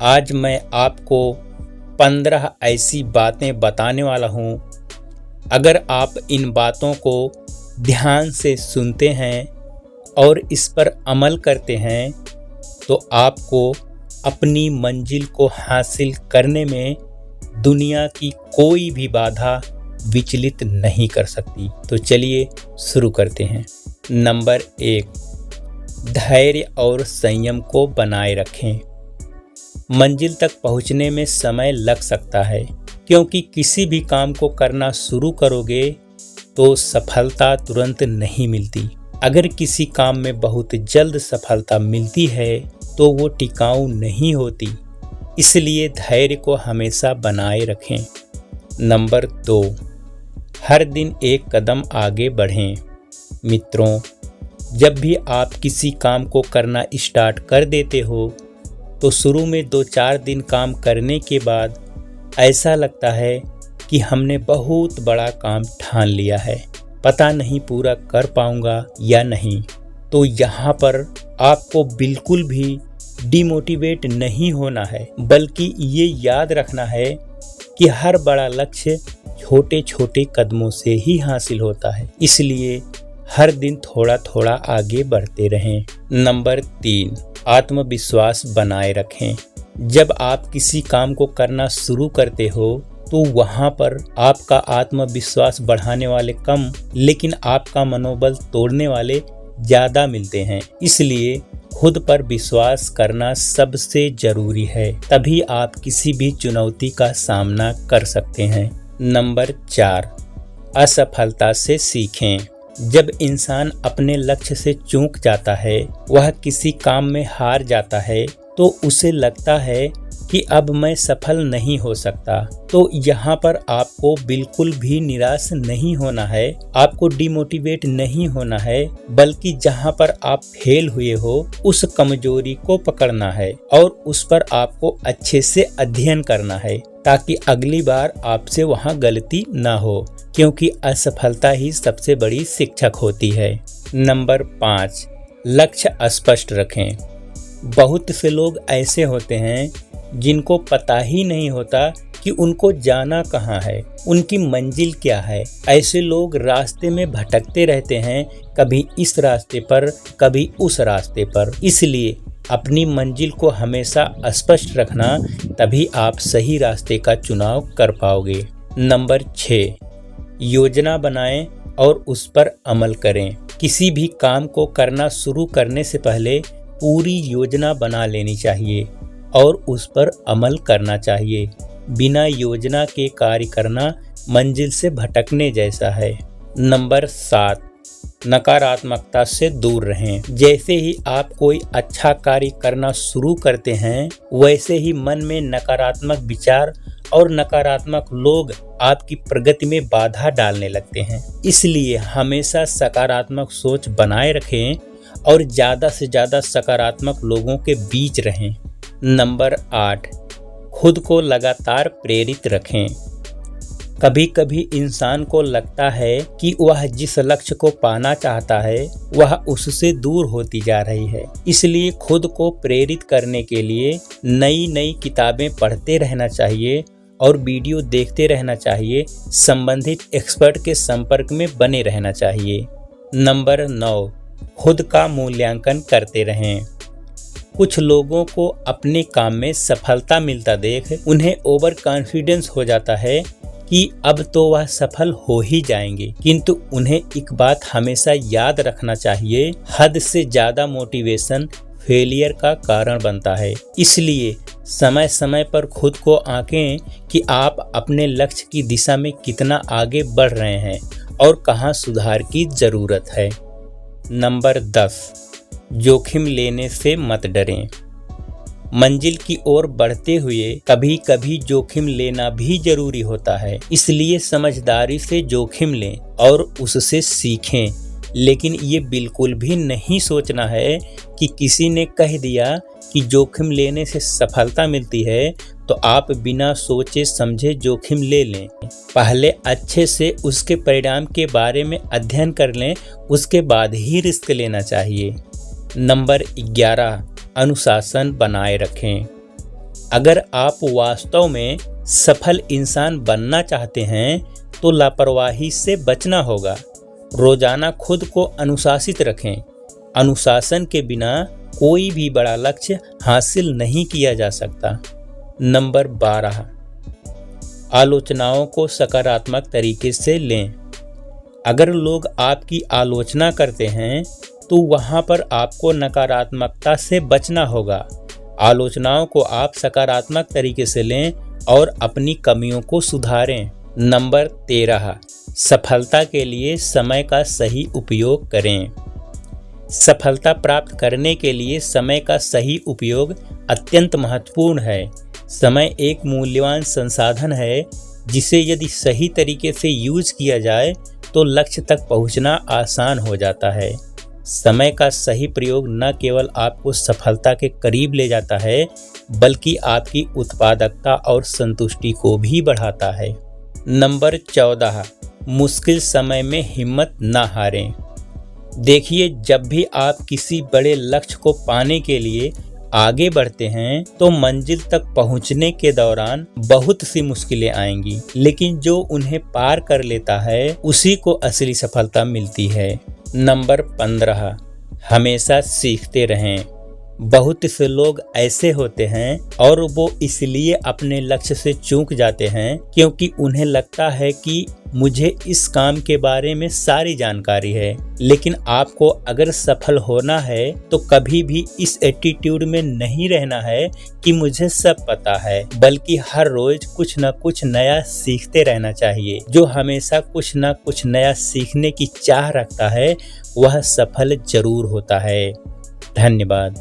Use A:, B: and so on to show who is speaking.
A: आज मैं आपको 15 ऐसी बातें बताने वाला हूँ। अगर आप इन बातों को ध्यान से सुनते हैं और इस पर अमल करते हैं तो आपको अपनी मंजिल को हासिल करने में दुनिया की कोई भी बाधा विचलित नहीं कर सकती। तो चलिए शुरू करते हैं। नंबर 1, धैर्य और संयम को बनाए रखें। मंजिल तक पहुंचने में समय लग सकता है, क्योंकि किसी भी काम को करना शुरू करोगे तो सफलता तुरंत नहीं मिलती। अगर किसी काम में बहुत जल्द सफलता मिलती है तो वो टिकाऊ नहीं होती, इसलिए धैर्य को हमेशा बनाए रखें। नंबर 2, हर दिन एक कदम आगे बढ़ें। मित्रों, जब भी आप किसी काम को करना स्टार्ट कर देते हो तो शुरू में 2-4 दिन काम करने के बाद ऐसा लगता है कि हमने बहुत बड़ा काम ठान लिया है, पता नहीं पूरा कर पाऊंगा या नहीं। तो यहाँ पर आपको बिल्कुल भी डिमोटिवेट नहीं होना है, बल्कि ये याद रखना है कि हर बड़ा लक्ष्य छोटे छोटे कदमों से ही हासिल होता है, इसलिए हर दिन थोड़ा थोड़ा आगे बढ़ते रहें। नंबर 3, आत्मविश्वास बनाए रखें। जब आप किसी काम को करना शुरू करते हो तो वहाँ पर आपका आत्मविश्वास बढ़ाने वाले कम, लेकिन आपका मनोबल तोड़ने वाले ज़्यादा मिलते हैं। इसलिए खुद पर विश्वास करना सबसे जरूरी है, तभी आप किसी भी चुनौती का सामना कर सकते हैं। नंबर 4, असफलता से सीखें। जब इंसान अपने लक्ष्य से चूक जाता है, वह किसी काम में हार जाता है, तो उसे लगता है कि अब मैं सफल नहीं हो सकता। तो यहाँ पर आपको बिल्कुल भी निराश नहीं होना है, आपको डिमोटिवेट नहीं होना है, बल्कि जहाँ पर आप फेल हुए हो उस कमजोरी को पकड़ना है और उस पर आपको अच्छे से अध्ययन करना है, ताकि अगली बार आपसे वहाँ गलती ना हो, क्योंकि असफलता ही सबसे बड़ी शिक्षक होती है। नंबर 5, लक्ष्य स्पष्ट रखें। बहुत से लोग ऐसे होते हैं जिनको पता ही नहीं होता कि उनको जाना कहाँ है, उनकी मंजिल क्या है। ऐसे लोग रास्ते में भटकते रहते हैं, कभी इस रास्ते पर कभी उस रास्ते पर। इसलिए अपनी मंजिल को हमेशा स्पष्ट रखना, तभी आप सही रास्ते का चुनाव कर पाओगे। नंबर 6, योजना बनाएं और उस पर अमल करें। किसी भी काम को करना शुरू करने से पहले पूरी योजना बना लेनी चाहिए और उस पर अमल करना चाहिए। बिना योजना के कार्य करना मंजिल से भटकने जैसा है। नंबर 7, नकारात्मकता से दूर रहें। जैसे ही आप कोई अच्छा कार्य करना शुरू करते हैं, वैसे ही मन में नकारात्मक विचार और नकारात्मक लोग आपकी प्रगति में बाधा डालने लगते हैं। इसलिए हमेशा सकारात्मक सोच बनाए रखें और ज़्यादा से ज़्यादा सकारात्मक लोगों के बीच रहें। नंबर 8, खुद को लगातार प्रेरित रखें। कभी कभी इंसान को लगता है कि वह जिस लक्ष्य को पाना चाहता है वह उससे दूर होती जा रही है, इसलिए खुद को प्रेरित करने के लिए नई नई किताबें पढ़ते रहना चाहिए और वीडियो देखते रहना चाहिए। संबंधित एक्सपर्ट के संपर्क में बने रहना चाहिए। नंबर 9, खुद का मूल्यांकन करते रहें। कुछ लोगों को अपने काम में सफलता मिलता देख उन्हें ओवर कॉन्फिडेंस हो जाता है कि अब तो वह सफल हो ही जाएंगे, किंतु उन्हें एक बात हमेशा याद रखना चाहिए, हद से ज़्यादा मोटिवेशन फेलियर का कारण बनता है। इसलिए समय समय पर खुद को आंकें कि आप अपने लक्ष्य की दिशा में कितना आगे बढ़ रहे हैं और कहाँ सुधार की ज़रूरत है। नंबर 10, जोखिम लेने से मत डरें। मंजिल की ओर बढ़ते हुए कभी कभी जोखिम लेना भी जरूरी होता है, इसलिए समझदारी से जोखिम लें और उससे सीखें। लेकिन ये बिल्कुल भी नहीं सोचना है कि किसी ने कह दिया कि जोखिम लेने से सफलता मिलती है तो आप बिना सोचे समझे जोखिम ले लें। पहले अच्छे से उसके परिणाम के बारे में अध्ययन कर लें, उसके बाद ही रिस्क लेना चाहिए। नंबर 11, अनुशासन बनाए रखें। अगर आप वास्तव में सफल इंसान बनना चाहते हैं तो लापरवाही से बचना होगा। रोजाना खुद को अनुशासित रखें। अनुशासन के बिना कोई भी बड़ा लक्ष्य हासिल नहीं किया जा सकता। नंबर 12, आलोचनाओं को सकारात्मक तरीके से लें। अगर लोग आपकी आलोचना करते हैं तो वहां पर आपको नकारात्मकता से बचना होगा। आलोचनाओं को आप सकारात्मक तरीके से लें और अपनी कमियों को सुधारें। नंबर 13, सफलता के लिए समय का सही उपयोग करें। सफलता प्राप्त करने के लिए समय का सही उपयोग अत्यंत महत्वपूर्ण है। समय एक मूल्यवान संसाधन है जिसे यदि सही तरीके से यूज किया जाए तो लक्ष्य तक पहुंचना आसान हो जाता है। समय का सही प्रयोग न केवल आपको सफलता के करीब ले जाता है बल्कि आपकी उत्पादकता और संतुष्टि को भी बढ़ाता है। नंबर 14, मुश्किल समय में हिम्मत न हारें। देखिए, जब भी आप किसी बड़े लक्ष्य को पाने के लिए आगे बढ़ते हैं तो मंजिल तक पहुंचने के दौरान बहुत सी मुश्किलें आएंगी, लेकिन जो उन्हें पार कर लेता है उसी को असली सफलता मिलती है। नंबर 15, हमेशा सीखते रहें। बहुत से लोग ऐसे होते हैं और वो इसलिए अपने लक्ष्य से चूक जाते हैं क्योंकि उन्हें लगता है कि मुझे इस काम के बारे में सारी जानकारी है। लेकिन आपको अगर सफल होना है तो कभी भी इस एटीट्यूड में नहीं रहना है कि मुझे सब पता है, बल्कि हर रोज कुछ न कुछ नया सीखते रहना चाहिए। जो हमेशा कुछ न कुछ नया सीखने की चाह रखता है वह सफल जरूर होता है। धन्यवाद।